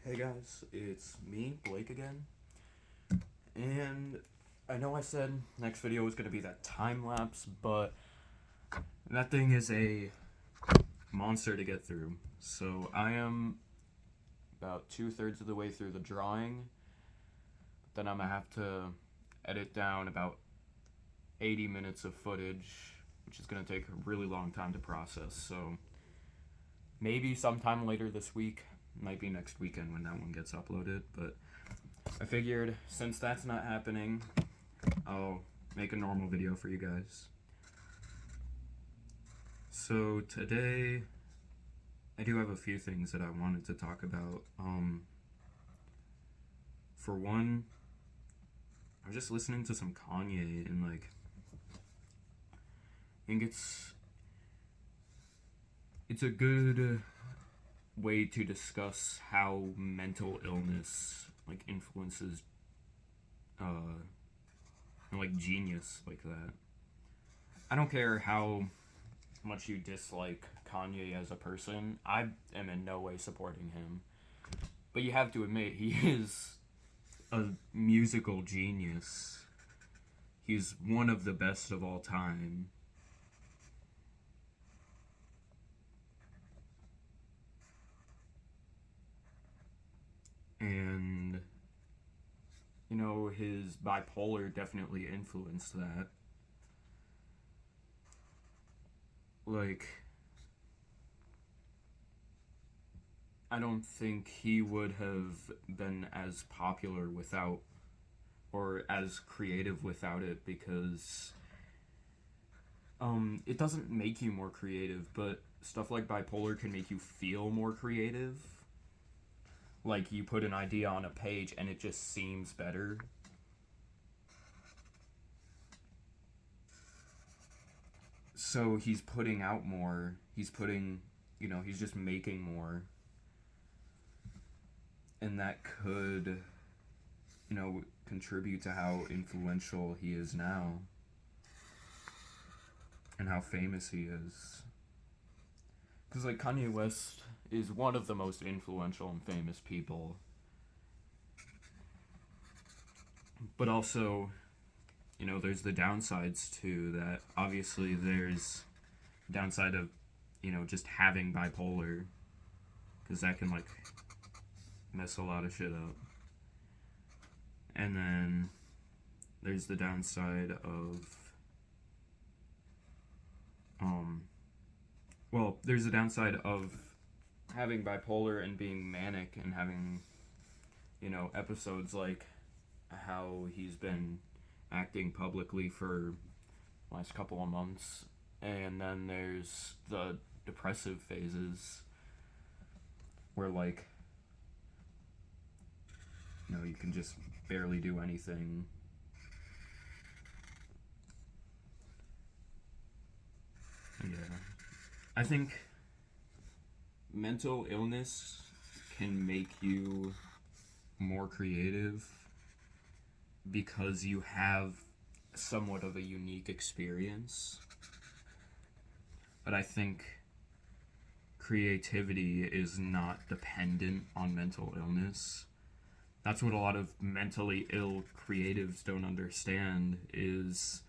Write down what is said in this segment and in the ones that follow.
Hey guys, it's me, Blake again. And I know I said next video was going to be that time lapse, but that thing is a monster to get through. So I am about 2/3 of the way through the drawing. Then I'm going to have to edit down about 80 minutes of footage, which is going to take a really long time to process. So maybe sometime later this week. Might be next weekend when that one gets uploaded, but I figured since that's not happening, I'll make a normal video for you guys. So today, I do have a few things that I wanted to talk about. For one, I was just listening to some Kanye, and I think it's a good way to discuss how mental illness influences genius like that. I don't care how much you dislike Kanye as a person. I am in no way supporting him, but you have to admit he is a musical genius. He's one of the best of all time. And, his bipolar definitely influenced that. I don't think he would have been as popular without, or as creative without it, because it doesn't make you more creative, but stuff like bipolar can make you feel more creative. Like, you put an idea on a page and it just seems better. So he's putting out more. He's just making more. And that could, contribute to how influential he is now. And how famous he is. Because, Kanye West is one of the most influential and famous people. But also, there's the downsides to that. Obviously, there's downside of, just having bipolar. Because that can, mess a lot of shit up. And then there's the downside of, there's the downside of having bipolar and being manic and having, episodes like how he's been acting publicly for the last couple of months. And then there's the depressive phases where, you can just barely do anything. Yeah. I think mental illness can make you more creative because you have somewhat of a unique experience. But I think creativity is not dependent on mental illness. That's what a lot of mentally ill creatives don't understand, is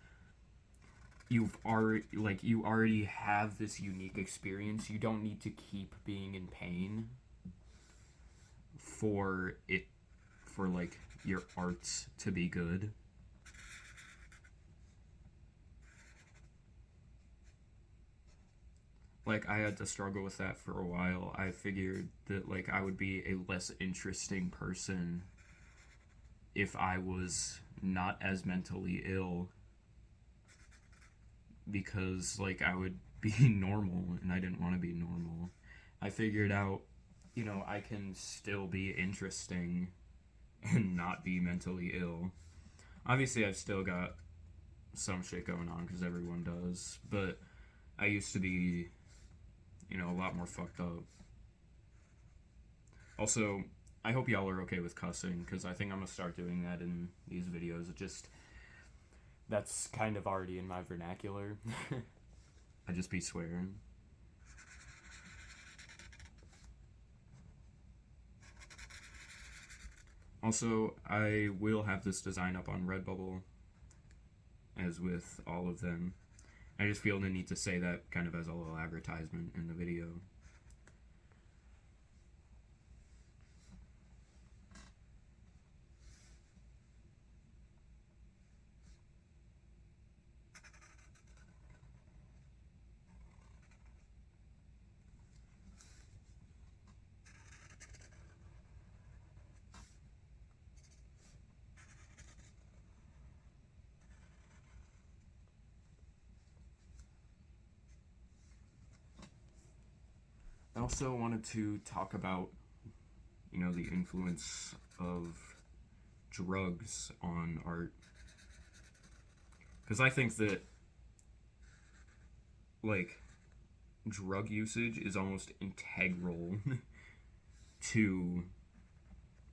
you already have this unique experience. You don't need to keep being in pain for your art to be good. I had to struggle with that for a while. I figured that I would be a less interesting person if I was not as mentally ill, because I would be normal, and I didn't want to be normal. I figured out, I can still be interesting and not be mentally ill. Obviously, I've still got some shit going on, because everyone does, but I used to be, a lot more fucked up. Also, I hope y'all are okay with cussing, because I think I'm gonna start doing that in these videos. That's kind of already in my vernacular. I just be swearing. Also, I will have this design up on Redbubble, as with all of them. I just feel the need to say that kind of as a little advertisement in the video. I also wanted to talk about, the influence of drugs on art. Because I think that, like, drug usage is almost integral to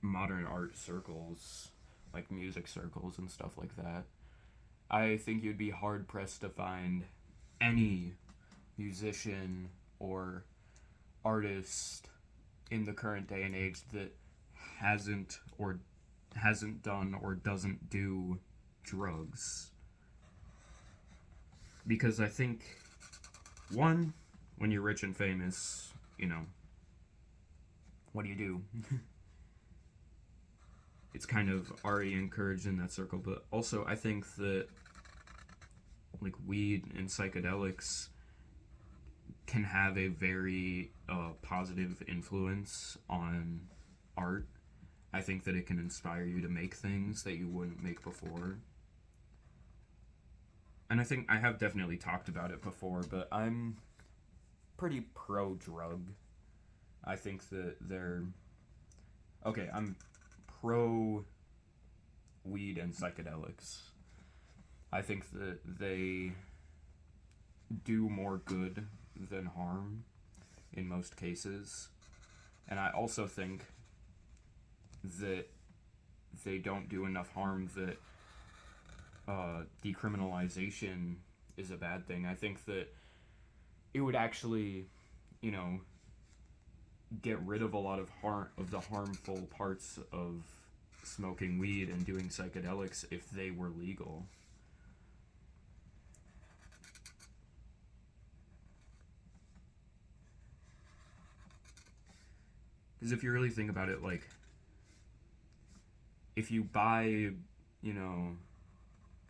modern art circles, like music circles and stuff like that. I think you'd be hard pressed to find any musician or artist in the current day and age that hasn't done or doesn't do drugs. Because I think, one, when you're rich and famous, what do you do? It's kind of already encouraged in that circle, but also I think that, like, weed and psychedelics can have a very positive influence on art. I think that it can inspire you to make things that you wouldn't make before. And I think I have definitely talked about it before, but I'm pretty pro-drug. I think that I'm pro weed and psychedelics. I think that they do more good than harm in most cases. And I also think that they don't do enough harm, that decriminalization is a bad thing. I think that it would actually, get rid of a lot of the harmful parts of smoking weed and doing psychedelics if they were legal. Because if you really think about it, like, if you buy,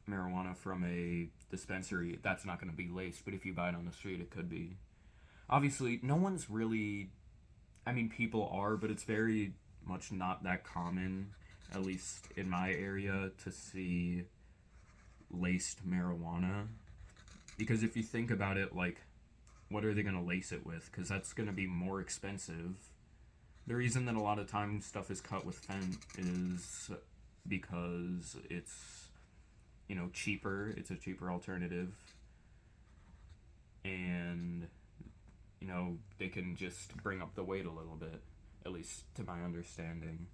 marijuana from a dispensary, that's not going to be laced, but if you buy it on the street, it could be. Obviously, no one's really, people are, but it's very much not that common, at least in my area, to see laced marijuana. Because if you think about it, like, what are they going to lace it with? Because that's going to be more expensive. The reason that a lot of times stuff is cut with fent is because it's, cheaper. It's a cheaper alternative. And, they can just bring up the weight a little bit, at least to my understanding.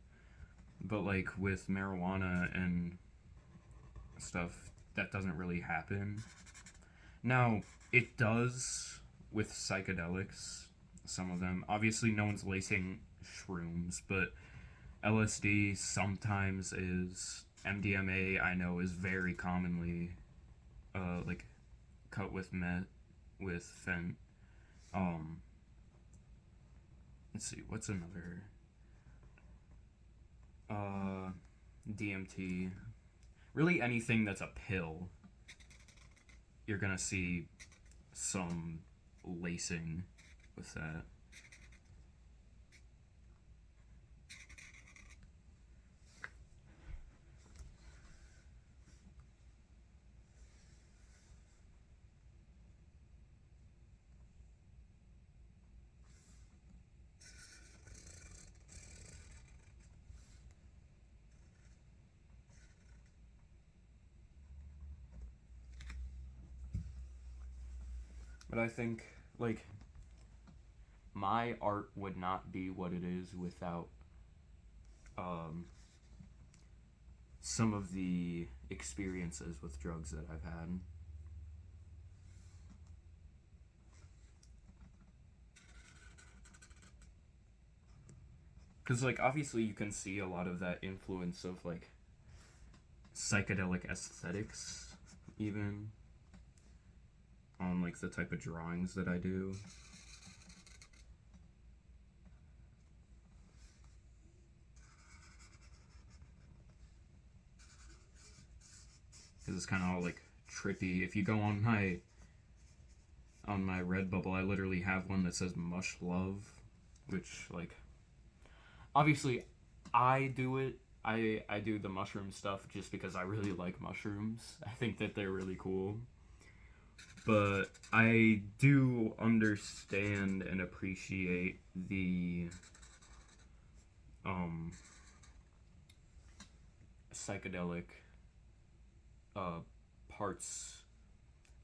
But, like, with marijuana and stuff, that doesn't really happen. Now, it does with psychedelics, some of them. Obviously, no one's lacing shrooms, but LSD sometimes is. MDMA, I know, is very commonly cut with fent. Let's see, what's another? DMT. Really anything that's a pill, you're gonna see some lacing with that. But I think, like, my art would not be what it is without some of the experiences with drugs that I've had. Because, like, obviously you can see a lot of that influence of, like, psychedelic aesthetics, even, on, like, the type of drawings that I do. Because it's kind of all, like, trippy. If you go on my Redbubble, I literally have one that says Mush Love, which, like, obviously I do it. I do the mushroom stuff just because I really like mushrooms. I think that they're really cool. But I do understand and appreciate the psychedelic uh, parts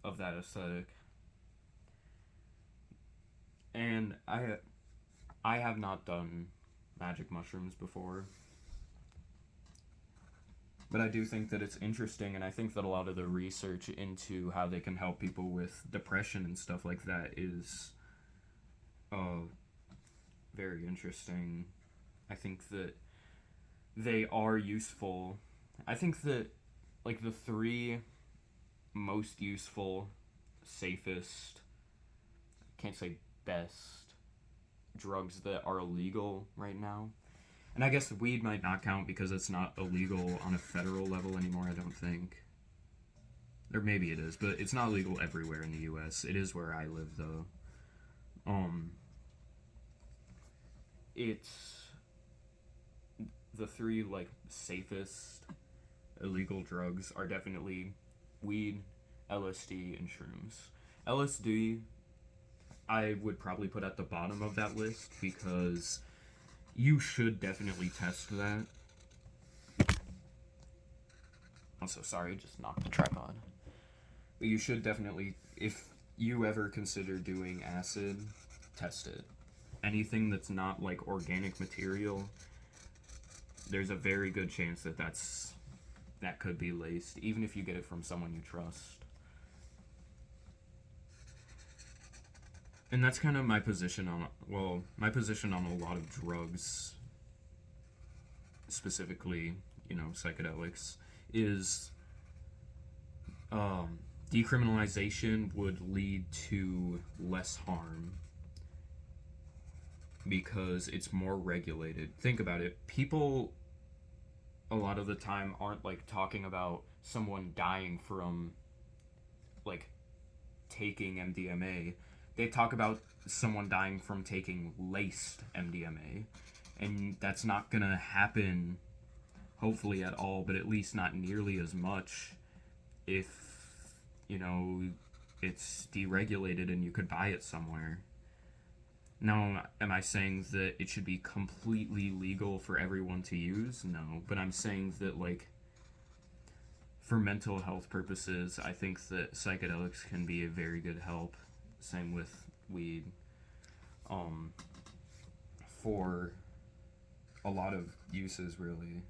of that aesthetic. And I have not done magic mushrooms before. But I do think that it's interesting, and I think that a lot of the research into how they can help people with depression and stuff like that is very interesting. I think that they are useful. I think that, like, the three most useful, safest, can't say best, drugs that are illegal right now. And I guess weed might not count because it's not illegal on a federal level anymore, I don't think. Or maybe it is, but it's not legal everywhere in the US. It is where I live, though. It's the three, like, safest illegal drugs are definitely weed, LSD, and shrooms. LSD, I would probably put at the bottom of that list because you should definitely test that. I'm so sorry, just knocked the tripod. But you should definitely, if you ever consider doing acid, test it. Anything that's not, like, organic material, there's a very good chance that that could be laced, even if you get it from someone you trust. And that's kind of my position on, well, my position on a lot of drugs, specifically, psychedelics, is decriminalization would lead to less harm because it's more regulated. Think about it. People, a lot of the time, aren't, like, talking about someone dying from, like, taking MDMA. They talk about someone dying from taking laced MDMA. And that's not gonna happen, hopefully, at all, but at least not nearly as much if, it's deregulated and you could buy it somewhere. Now, am I saying that it should be completely legal for everyone to use? No, but I'm saying that, like, for mental health purposes, I think that psychedelics can be a very good help. Same with weed. For a lot of uses, really.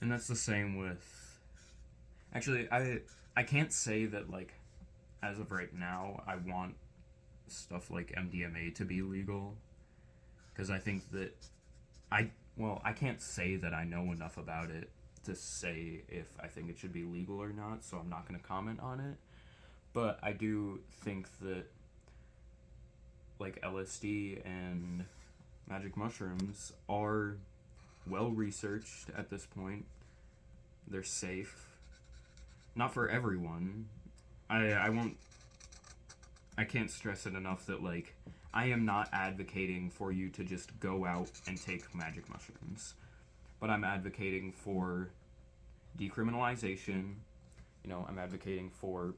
And that's the same with. Actually, I can't say that, like, as of right now, I want stuff like MDMA to be legal. Because I think that. I can't say that I know enough about it to say if I think it should be legal or not, so I'm not going to comment on it. But I do think that, like, LSD and magic mushrooms are well researched at this point. They're safe. Not for everyone. I won't. I can't stress it enough that, like, I am not advocating for you to just go out and take magic mushrooms. But I'm advocating for decriminalization. I'm advocating for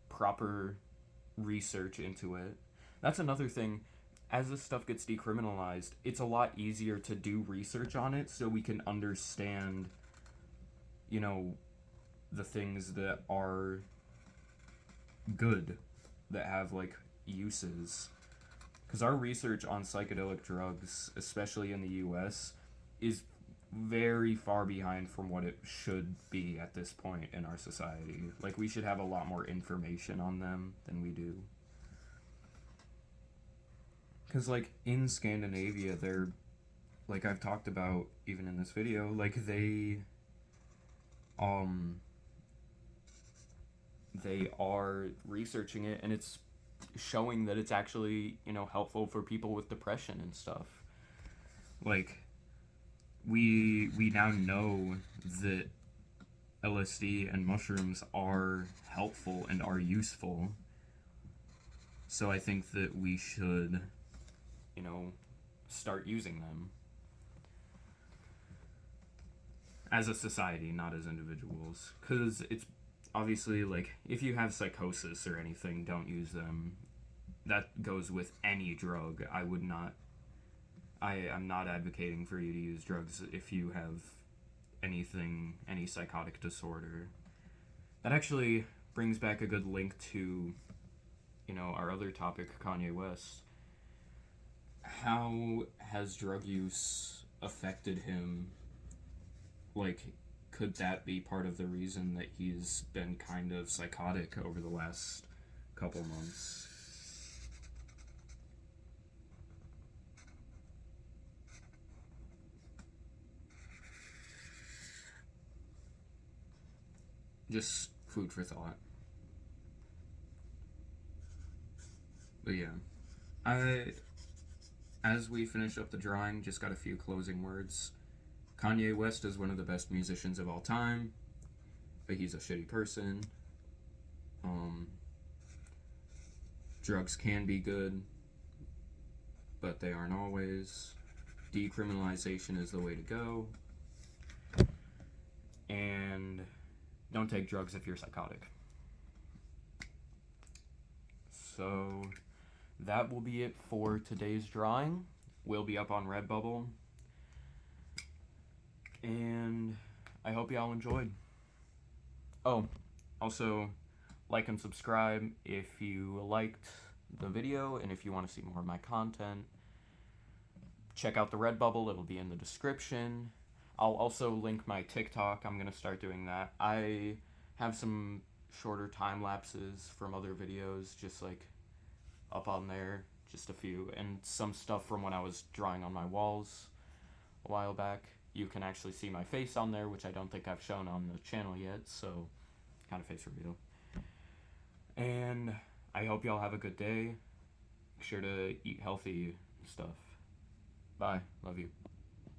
proper research into it. That's another thing. As this stuff gets decriminalized, it's a lot easier to do research on it so we can understand, you know, the things that are good, that have like uses. Because our research on psychedelic drugs, especially in the US, is very far behind from what it should be at this point in our society. Like, we should have a lot more information on them than we do. Because, like, in Scandinavia, they're, like I've talked about even in this video, like, they are researching it, and it's showing that it's actually, you know, helpful for people with depression and stuff. Like, we now know that LSD and mushrooms are helpful and are useful. So I think that we should, you know, start using them as a society, not as individuals. Because it's obviously, like, if you have psychosis or anything, don't use them. That goes with any drug. I'm not advocating for you to use drugs if you have any psychotic disorder. That actually brings back a good link to, you know, our other topic, Kanye West. How has drug use affected him? Like, could that be part of the reason that he's been kind of psychotic over the last couple months? Just food for thought. But yeah, as we finish up the drawing, just got a few closing words. Kanye West is one of the best musicians of all time, but he's a shitty person. Drugs can be good, but they aren't always. Decriminalization is the way to go. And don't take drugs if you're psychotic. So that will be it for today's drawing. Will be up on Redbubble. And I hope y'all enjoyed. Oh, also, like and subscribe if you liked the video and if you want to see more of my content. Check out the Redbubble, it'll be in the description. I'll also link my TikTok, I'm going to start doing that. I have some shorter time lapses from other videos, just like up on there, just a few, and some stuff from when I was drawing on my walls a while back. You can actually see my face on there, which I don't think I've shown on the channel yet, so kind of face reveal. And I hope y'all have a good day. Make sure to eat healthy and stuff. Bye. Love you.